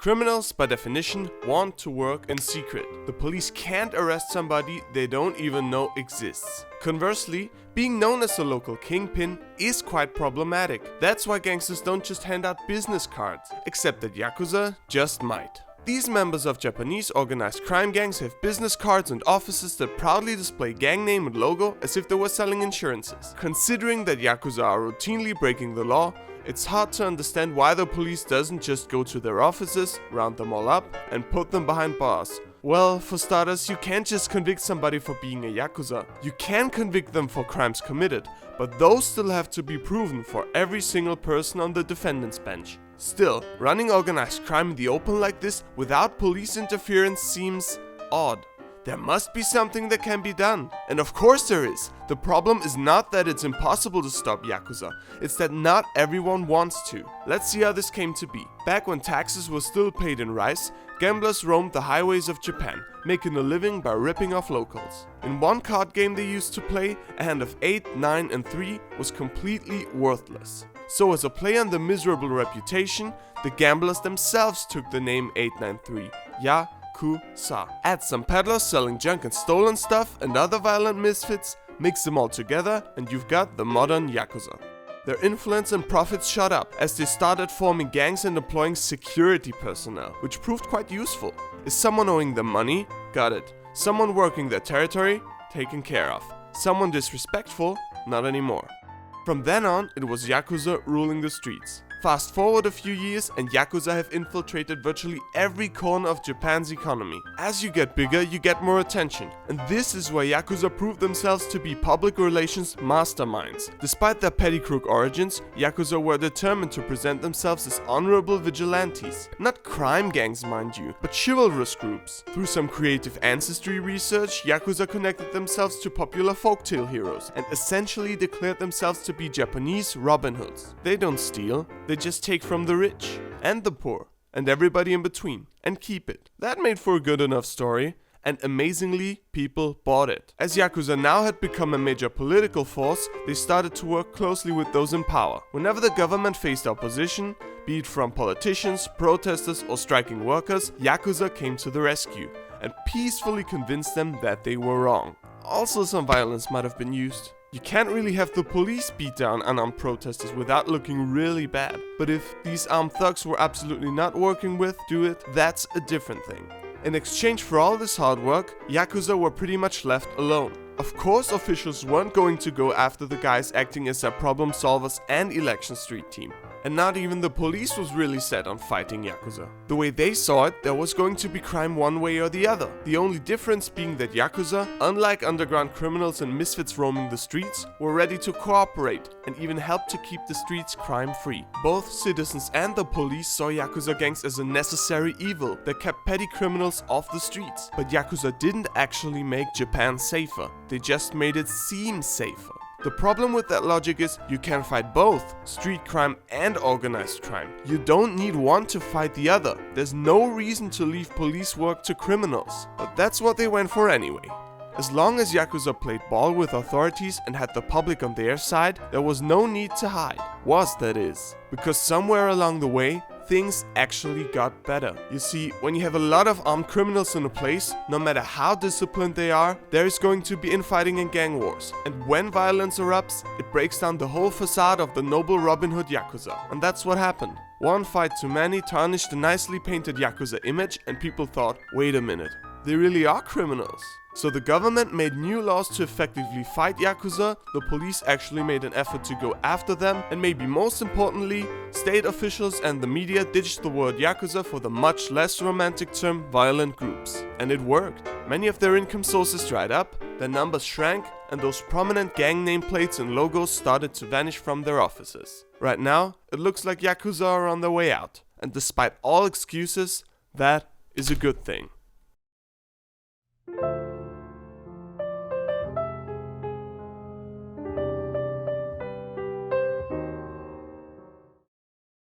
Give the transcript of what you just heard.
Criminals, by definition, want to work in secret. The police can't arrest somebody they don't even know exists. Conversely, being known as a local kingpin is quite problematic. That's why gangsters don't just hand out business cards, except that Yakuza just might. These members of Japanese organized crime gangs have business cards and offices that proudly display gang name and logo as if they were selling insurances. Considering that Yakuza are routinely breaking the law, it's hard to understand why the police doesn't just go to their offices, round them all up, and put them behind bars. Well, for starters, you can't just convict somebody for being a Yakuza. You can convict them for crimes committed, but those still have to be proven for every single person on the defendant's bench. Still, running organized crime in the open like this without police interference seems odd. There must be something that can be done. And of course there is. The problem is not that it's impossible to stop Yakuza, it's that not everyone wants to. Let's see how this came to be. Back when taxes were still paid in rice, gamblers roamed the highways of Japan, making a living by ripping off locals. In one card game they used to play, a hand of 8, 9 and 3 was completely worthless. So as a play on the miserable reputation, the gamblers themselves took the name 893, Yakuza. Add some peddlers selling junk and stolen stuff and other violent misfits, mix them all together and you've got the modern Yakuza. Their influence and profits shot up as they started forming gangs and employing security personnel, which proved quite useful. Is someone owing them money? Got it. Someone working their territory? Taken care of. Someone disrespectful? Not anymore. From then on, it was Yakuza ruling the streets. Fast forward a few years and Yakuza have infiltrated virtually every corner of Japan's economy. As you get bigger, you get more attention. And this is where Yakuza proved themselves to be public relations masterminds. Despite their petty crook origins, Yakuza were determined to present themselves as honorable vigilantes. Not crime gangs, mind you, but chivalrous groups. Through some creative ancestry research, Yakuza connected themselves to popular folktale heroes and essentially declared themselves to be Japanese Robin Hoods. They don't steal. They just take from the rich, and the poor, and everybody in between, and keep it. That made for a good enough story, and amazingly, people bought it. As Yakuza now had become a major political force, they started to work closely with those in power. Whenever the government faced opposition, be it from politicians, protesters, or striking workers, Yakuza came to the rescue, and peacefully convinced them that they were wrong. Also, some violence might have been used. You can't really have the police beat down unarmed protesters without looking really bad. But if these armed thugs were absolutely not working with it, that's a different thing. In exchange for all this hard work, Yakuza were pretty much left alone. Of course, officials weren't going to go after the guys acting as their problem solvers and election street team. And not even the police was really set on fighting Yakuza. The way they saw it, there was going to be crime one way or the other. The only difference being that Yakuza, unlike underground criminals and misfits roaming the streets, were ready to cooperate and even help to keep the streets crime-free. Both citizens and the police saw Yakuza gangs as a necessary evil that kept petty criminals off the streets. But Yakuza didn't actually make Japan safer, they just made it seem safer. The problem with that logic is you can fight both street crime and organized crime. You don't need one to fight the other. There's no reason to leave police work to criminals. But that's what they went for anyway. As long as Yakuza played ball with authorities and had the public on their side, there was no need to hide. That is. Because somewhere along the way, things actually got better. You see, when you have a lot of armed criminals in a place, no matter how disciplined they are, there is going to be infighting and gang wars. And when violence erupts, it breaks down the whole facade of the noble Robin Hood Yakuza. And that's what happened. One fight too many tarnished the nicely painted Yakuza image and people thought, wait a minute, they really are criminals. So the government made new laws to effectively fight Yakuza, the police actually made an effort to go after them, and maybe most importantly, state officials and the media ditched the word Yakuza for the much less romantic term violent groups. And it worked. Many of their income sources dried up, their numbers shrank, and those prominent gang nameplates and logos started to vanish from their offices. Right now, it looks like Yakuza are on their way out, and despite all excuses, that is a good thing.